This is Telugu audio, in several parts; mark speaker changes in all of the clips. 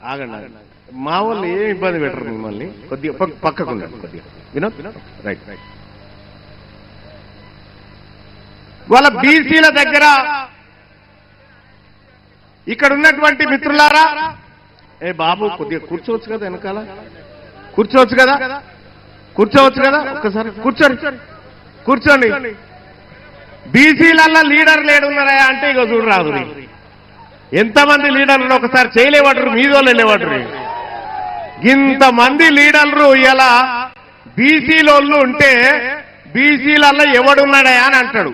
Speaker 1: ఆగండి మా వాళ్ళు ఏం ఇబ్బంది పెట్టరు మిమ్మల్ని కొద్దిగా పక్కకుండా కొద్దిగా వినోద్ రైట్ రైట్ వాళ్ళ బీసీల దగ్గర ఇక్కడ ఉన్నటువంటి మిత్రులారా ఏ బాబు కొద్దిగా కూర్చోవచ్చు కదా వెనకాల కూర్చోవచ్చు కదా ఒక్కసారి కూర్చోండి బీసీలల్లో లీడర్ లేడున్నారా అంటే ఇక చూడరాదు ఎంతమంది లీడర్లు ఒకసారి చేయలేవాడు మీదోళ్ళు వెళ్ళేవాడు ఇంతమంది లీడర్లు ఇలా బీసీలోళ్ళు ఉంటే బీసీలల్లో ఎవడున్నాడా అని అంటాడు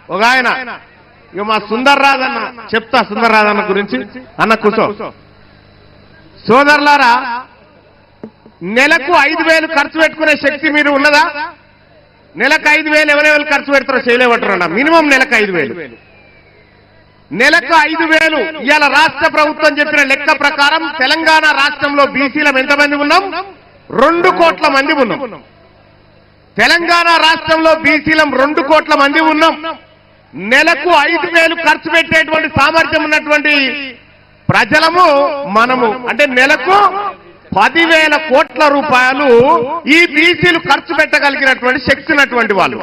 Speaker 1: ఒక ఆయన ఇక మా సుందర్రాజన్న చెప్తా సుందర్రాజన్న గురించి అన్న కూర్చో సోదరులారా నెలకు 5,000 ఖర్చు పెట్టుకునే శక్తి మీరు ఉన్నదా నెలకు 5,000 ఎవరెవరు ఖర్చు పెడతారో చేయలేవటారన్న మినిమం నెలకు 5,000 నెలకు 5,000 ఇవాళ రాష్ట్ర ప్రభుత్వం చెప్పిన లెక్క ప్రకారం తెలంగాణ రాష్ట్రంలో బీసీలం ఎంతమంది ఉన్నాం 2 కోట్ల మంది ఉన్నాం తెలంగాణ రాష్ట్రంలో బీసీలం 2 కోట్ల మంది ఉన్నాం నెలకు 5,000 ఖర్చు పెట్టేటువంటి సామర్థ్యం ఉన్నటువంటి ప్రజలము మనము అంటే నెలకు 10,000 కోట్ల రూపాయలు ఈ బీసీలు ఖర్చు పెట్టగలిగినటువంటి శక్తి ఉన్నటువంటి వాళ్ళు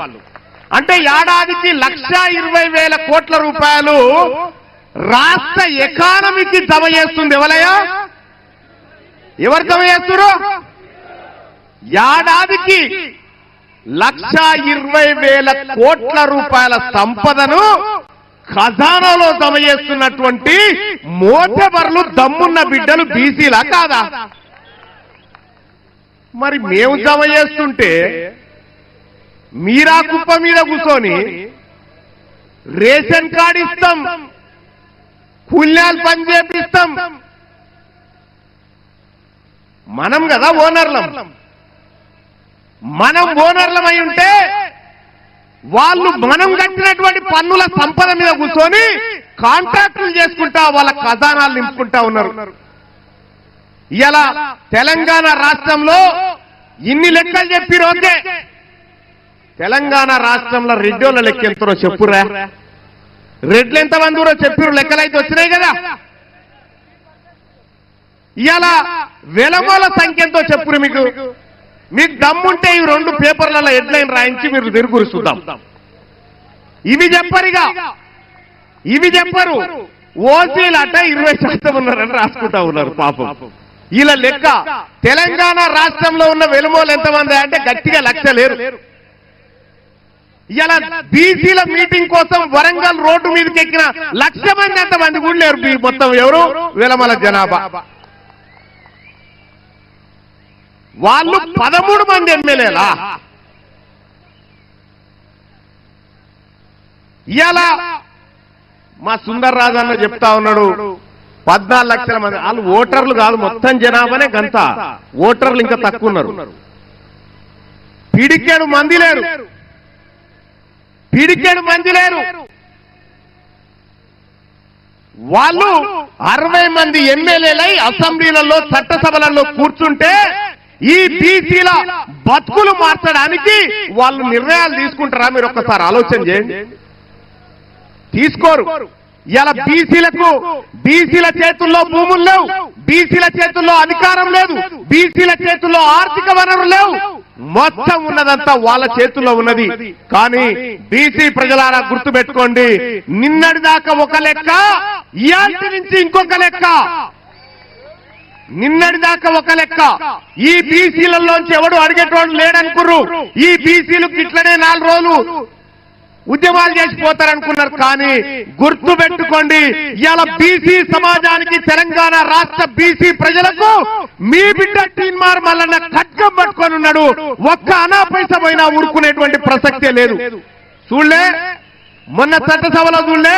Speaker 1: అంటే ఏడాదికి 1,20,000 కోట్ల రూపాయలు రాష్ట్ర ఎకానమీకి జమ చేస్తుంది ఎవరు జమ చేస్తారు ఏడాదికి 1,20,000 కోట్ల రూపాయల సంపదను ఖజానాలో జమ చేస్తున్నటువంటి మోటబర్లు దమ్మున్న బిడ్డలు బీసీలా కాదా మరి మేము జమ చేస్తుంటే మీరా కుప్ప మీద కూర్చొని రేషన్ కార్డు ఇస్తాం కూల్యాలు పని చేపిస్తాం మనం కదా మనం ఓనర్లమై ఉంటే వాళ్ళు మనం కట్టినటువంటి పన్నుల సంపద మీద కూర్చొని కాంట్రాక్టులు చేసుకుంటా వాళ్ళ ఖజానాలు నింపుకుంటా ఉన్నారు ఇలా తెలంగాణ రాష్ట్రంలో ఇన్ని లెక్కలు చెప్పిరు ఓకే తెలంగాణ రాష్ట్రంలో రెడ్డోళ్ళ లెక్క ఎంతరో చెప్పురా రెడ్లు ఎంతమంది ఊరో చెప్పిరు లెక్కలైతే వచ్చినాయి కదా ఇలా వెలమోల సంఖ్య ఎంతో చెప్పురు మీకు దమ్ముంటే ఈ 2 పేపర్లలో హెడ్లైన్ రాయించి మీరు తిరుగురు చూద్దాం ఇవి చెప్పరు ఓసీలట 20% ఉన్నారని రాసుకుంటా ఉన్నారు పాపం ఇలా లెక్క తెలంగాణ రాష్ట్రంలో ఉన్న వెలుమోలు ఎంతమంది అంటే గట్టిగా 1,00,000 లేరు ఇలా బీసీల మీటింగ్ కోసం వరంగల్ రోడ్డు మీదకి ఎక్కిన 1,00,000 మంది అంతమంది కూడా లేరు మొత్తం ఎవరు వెలమల జనాభా వాళ్ళు 13 మంది ఎమ్మెల్యేలా ఇలా మా సుందర్రాజు అన్న చెప్తా ఉన్నాడు 14 లక్షల మంది వాళ్ళు ఓటర్లు కాదు మొత్తం జనాభానే గంత ఓటర్లు ఇంకా తక్కువ ఉన్నారు పిడికేడు మంది లేరు వాళ్ళు 60 మంది ఎమ్మెల్యేలై అసెంబ్లీలలో చట్టసభలలో కూర్చుంటే ఈ బీసీల బతుకులు మార్చడానికి వాళ్ళు నిర్ణయాలు తీసుకుంటారా మీరు ఒక్కసారి ఆలోచన చేయండి తీసుకోరు ఇలా బీసీల చేతుల్లో భూములు లేవు బీసీల చేతుల్లో అధికారం లేదు బీసీల చేతుల్లో ఆర్థిక వనరులు లేవు మొత్తం ఉన్నదంతా వాళ్ళ చేతుల్లో ఉన్నది కానీ బీసీ ప్రజలారా గుర్తుపెట్టుకోండి నిన్నటిదాకా ఒక లెక్క ఇయాల్టి నుంచి ఇంకొక లెక్క నిన్నటిదాకా ఒక లెక్క ఈ బీసీలలోంచి ఎవడు అడిగేటోడు లేడనుకుర్రు ఈ బీసీలకు ఇట్లనే 4 రోజులు ఉద్యమాలు చేసిపోతారనుకున్నారు కానీ గుర్తు పెట్టుకోండి ఇవాళ బీసీ సమాజానికి తెలంగాణ రాష్ట్ర బీసీ ప్రజలకు మీ బిడ్డ టీన్మార్ మల్లన్న ఖడ్గం పట్టుకొని ఉన్నాడు ఒక్క అనా పైసా పోయినా ఊరుకునేటువంటి ప్రసక్తే లేదు చూడలే మొన్న చట్టసభలో చూడలే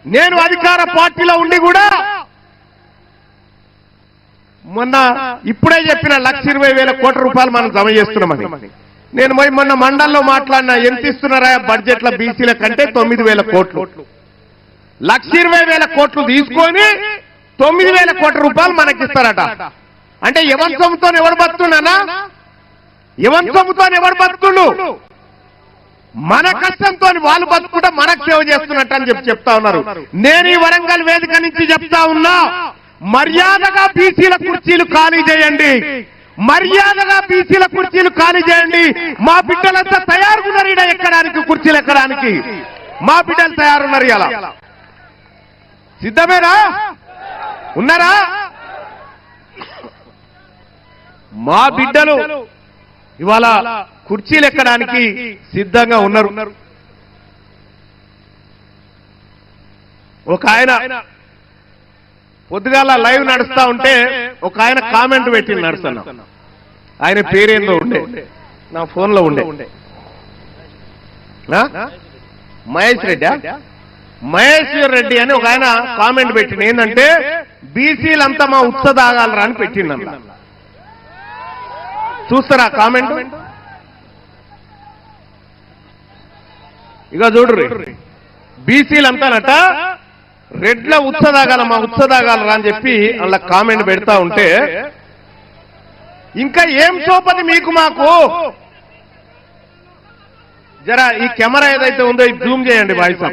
Speaker 1: నేను అధికార పార్టీలో ఉండి కూడా మొన్న ఇప్పుడే చెప్పిన 1,20,000 కోట్ల రూపాయలు మనం జమ చేస్తున్నామని నేను మొన్న మండల్లో మాట్లాడినా ఎంత ఇస్తున్నారా బడ్జెట్ల బీసీల కంటే 9,000 కోట్లు 1,20,000 కోట్లు తీసుకొని 9,000 కోట్ల రూపాయలు మనకిస్తారట అంటే ఎవరి సొమ్ముతో ఎవరు బతుకున్నానా ఎవరి సొమ్ముతో ఎవరు బతుకుడు మన కష్టంతో వాళ్ళు బతుకుంటే మనకు సేవ చేస్తున్నట్టు అని చెప్తా ఉన్నారు నేను ఈ వరంగల్ వేదిక నుంచి చెప్తా ఉన్నా మర్యాదగా బీసీల కుర్చీలు ఖాళీ చేయండి, మర్యాదగా బీసీల కుర్చీలు ఖాళీ చేయండి. మా బిడ్డలంతా తయారున్నారు ఈడ ఎక్కడానికి, కుర్చీలు ఎక్కడానికి మా బిడ్డలు తయారున్నారు. ఇలా సిద్ధమేనా? ఉన్నారా? మా బిడ్డలు ఇవాళ కుర్చీలు ఎక్కడానికి సిద్ధంగా ఉన్నారు. ఒక ఆయన పొద్దుగాల లైవ్ నడుస్తా ఉంటే ఒక ఆయన కామెంట్ పెట్టి నడుస్తున్నా, ఆయన పేరేందో ఉండే నా ఫోన్ లో ఉండే, మహేష్ రెడ్డి అని ఒక ఆయన కామెంట్ పెట్టింది. ఏంటంటే బీసీలంతా మా ఉత్స తాగాలరా అని పెట్టింది. చూస్తారా కామెంట్? ఇక చూడరు, బీసీలంతానట రెడ్ల ఉత్స తాగాల, మా ఉత్స తాగాలరా అని చెప్పి అలా కామెంట్ పెడతా ఉంటే, ఇంకా ఏం సోపది మీకు మాకు? జరా ఈ కెమెరా ఏదైతే ఉందో ఇది జూమ్ చేయండి బాయ్స్.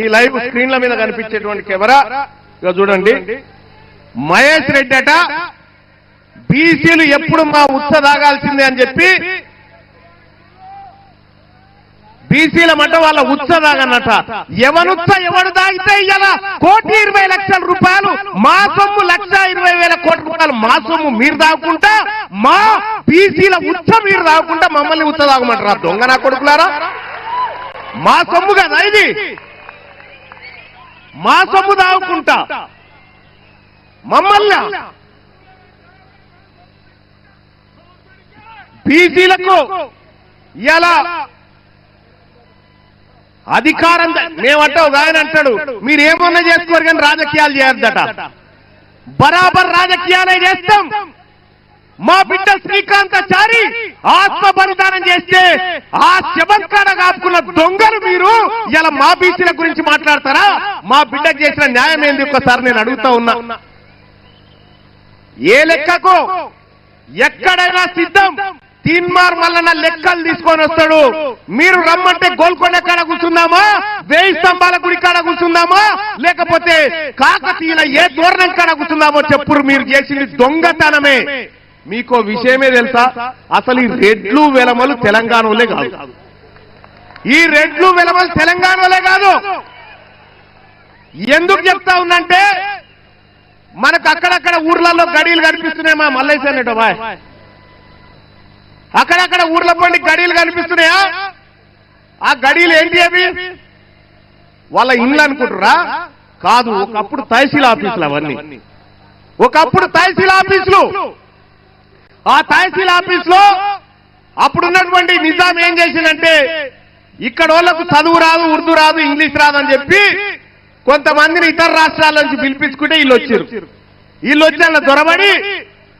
Speaker 1: ఈ లైవ్ స్క్రీన్ల మీద కనిపించేటువంటి కెమెరా ఇక చూడండి. మహేష్ రెడ్డి అట బీసీలు ఎప్పుడు మా ఉత్స తాగాల్సిందే అని చెప్పి, బీసీల మట వాళ్ళ ఉత్స తాగన్నట. ఎవనుత్స ఎవడు తాగితే ఇలా 1,20,00,000 రూపాయలు మా సొమ్ము, 1,20,000 కోట్ల రూపాయలు మా సొమ్ము మీరు తాగుకుంటా, మా బీసీల ఉత్స మీరు తాగుకుంటా మమ్మల్ని ఉత్స తాగమంటారా? దొంగ నా కొడుకులారా, మా సొమ్ము కదా ఇది, మా సొమ్ము తాగుకుంటా మమ్మల్ని. బీసీలకు ఇలా అధికారం మేమంటే ఒక ఆయన అంటాడు, మీరేమన్నా చేసుకోరు కానీ రాజకీయాలు చేయొద్దట. బరాబర్ రాజకీయాలే చేస్తాం. మా బిడ్డ శ్రీకాంతాచారి ఆత్మ బలిదానం చేస్తే ఆ శబంకాడ కాపుకున్న దొంగలు మీరు ఇలా మా బీసీల గురించి మాట్లాడతారా? మా బిడ్డకు చేసిన న్యాయం ఏంది ఒక్కసారి నేను అడుగుతా ఉన్నా. ఏ లెక్కకు ఎక్కడైనా సిద్ధం. తీన్మార్ మల్లన్న లెక్కలు తీసుకొని వస్తాడు. మీరు రమ్మంటే గోల్కొండ కాడ కూర్చుందామా, 1000 స్తంభాల గుడి కాడ కూర్చుందామా, లేకపోతే కాకతీయుల ఏ దూరణం కాడ కూర్చుందామో చెప్పురు. మీరు చేసింది దొంగతనమే. మీకో విషయమే తెలుసా? అసలు ఈ రెడ్లు వెలమలు తెలంగాణలో కాదు, ఈ రెడ్లు వెలమలు తెలంగాణలో కాదు. ఎందుకు చెప్తా ఉందంటే మనకు అక్కడక్కడ ఊర్లలో గడీలు కనిపిస్తున్నాయి. మా మల్లయ్య అనేటో బాయ్, అక్కడక్కడ ఊర్ల పండి గడీలు కనిపిస్తున్నాయా? ఆ గడీలు ఏంటి అవి? వాళ్ళ ఇండ్లు అనుకుంటురా? కాదు, ఒకప్పుడు తహసీల్ ఆఫీసులు అవన్నీ. ఒకప్పుడు తహసీల్ ఆఫీసులు. ఆ తహసీల్ ఆఫీసులో అప్పుడున్నటువంటి నిజాం ఏం చేసిందంటే, ఇక్కడ వాళ్ళకు చదువు రాదు, ఉర్దూ రాదు, ఇంగ్లీష్ రాదు అని చెప్పి కొంతమందిని ఇతర రాష్ట్రాల నుంచి పిలిపించుకుంటే వీళ్ళు వచ్చారు. వీళ్ళు వచ్చి అలా దొరబడి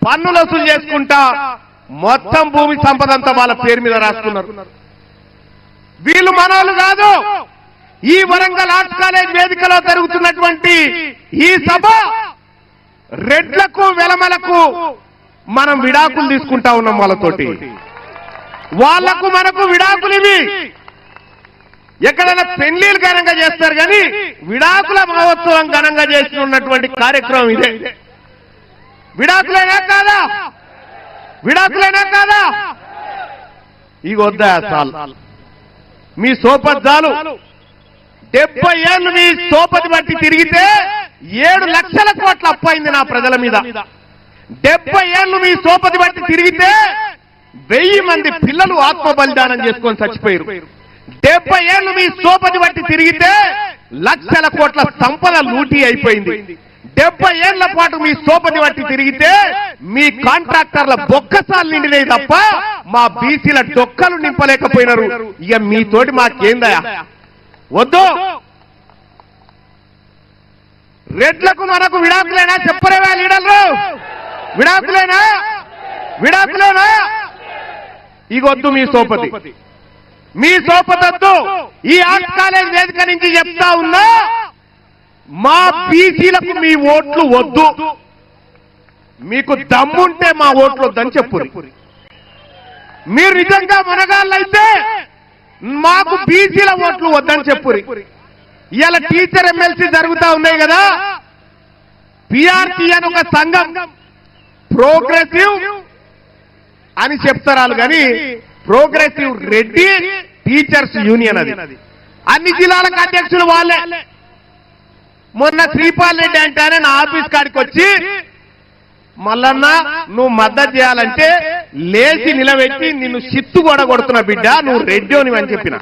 Speaker 1: పన్నులు వసూలు చేసుకుంటా మొత్తం భూమి సంపద అంతా వాళ్ళ పేరు మీద రాసుకున్నారు. వీళ్ళు మనోళ్ళు కాదు. ఈ వరంగల్ ఆర్ట్స్ కాలేజ్ వేదికలో జరుగుతున్నటువంటి ఈ సభ రెడ్లకు వెలమలకు మనం విడాకులు తీసుకుంటా ఉన్నాం వాళ్ళతోటి. వాళ్లకు మనకు విడాకులు ఇవి. ఎక్కడైనా పెళ్లిళ్ళు ఘనంగా చేస్తారు కానీ విడాకుల మహోత్సవం ఘనంగా చేస్తున్నటువంటి కార్యక్రమం ఇదే. విడాకులైనా కాదా? విడాకులైనా కాదా? ఇక వద్దా సాల్ మీ సోపద్దాలు. 70 ఏళ్ళు మీ సోపతి బట్టి తిరిగితే 7 లక్షల కోట్ల అప్పయింది నా ప్రజల మీద. 70 ఏళ్ళు మీ సోపతి బట్టి తిరిగితే 1000 మంది పిల్లలు ఆత్మ బలిదానం చేసుకొని చచ్చిపోయారు. 70 ఏళ్ళు మీ సోపతి బట్టి తిరిగితే లక్షల కోట్ల సంపద లూటీ అయిపోయింది. 70 ఏళ్ల పాటు మీ సోపతి బట్టి తిరిగితే మీ కాంట్రాక్టర్ల బొక్కసాలు నిండినాయి తప్ప మా బీసీల డొక్కలు నింపలేకపోయినారు. ఇక మీతోటి మాకేందయా? వద్దు. రెడ్లకు మనకు విడాకులేనా? చెప్పరేవా లీడర్లు? విడాకులేనా? విడాకులేనా? ఇక వద్దు మీ సోపతి, మీ సోపతొద్దు. ఈ ఆర్ట్స్ కాలేజ్ వేదిక నుంచి చెప్తా ఉన్నా, మా బీసీలకు మీ ఓట్లు వద్దు. మీకు దమ్ముంటే మా ఓట్లు వద్దని చెప్పురి. మీరు నిజంగా మనగాళ్ళైతే మాకు బీసీల ఓట్లు వద్దని చెప్పురి. ఇవాళ టీచర్ ఎమ్మెల్సీ జరుగుతా ఉన్నాయి కదా, పిఆర్టీ అని ఒక సంఘం ప్రోగ్రెసివ్ అని చెప్తారు కానీ ప్రోగ్రెసివ్ రెడ్డి టీచర్స్ యూనియన్ అది. అన్ని జిల్లాలకు అధ్యక్షులు వాళ్ళే. మొన్న శ్రీపాల్ రెడ్డి అంటే నా ఆఫీస్ కాడికి వచ్చి మల్లన్న నువ్వు మద్దతు చేయాలంటే లేచి నిలబెట్టి నిన్ను సిత్తు కూడా కొడుతున్నా బిడ్డ, నువ్వు రెడ్డి అని చెప్పిన.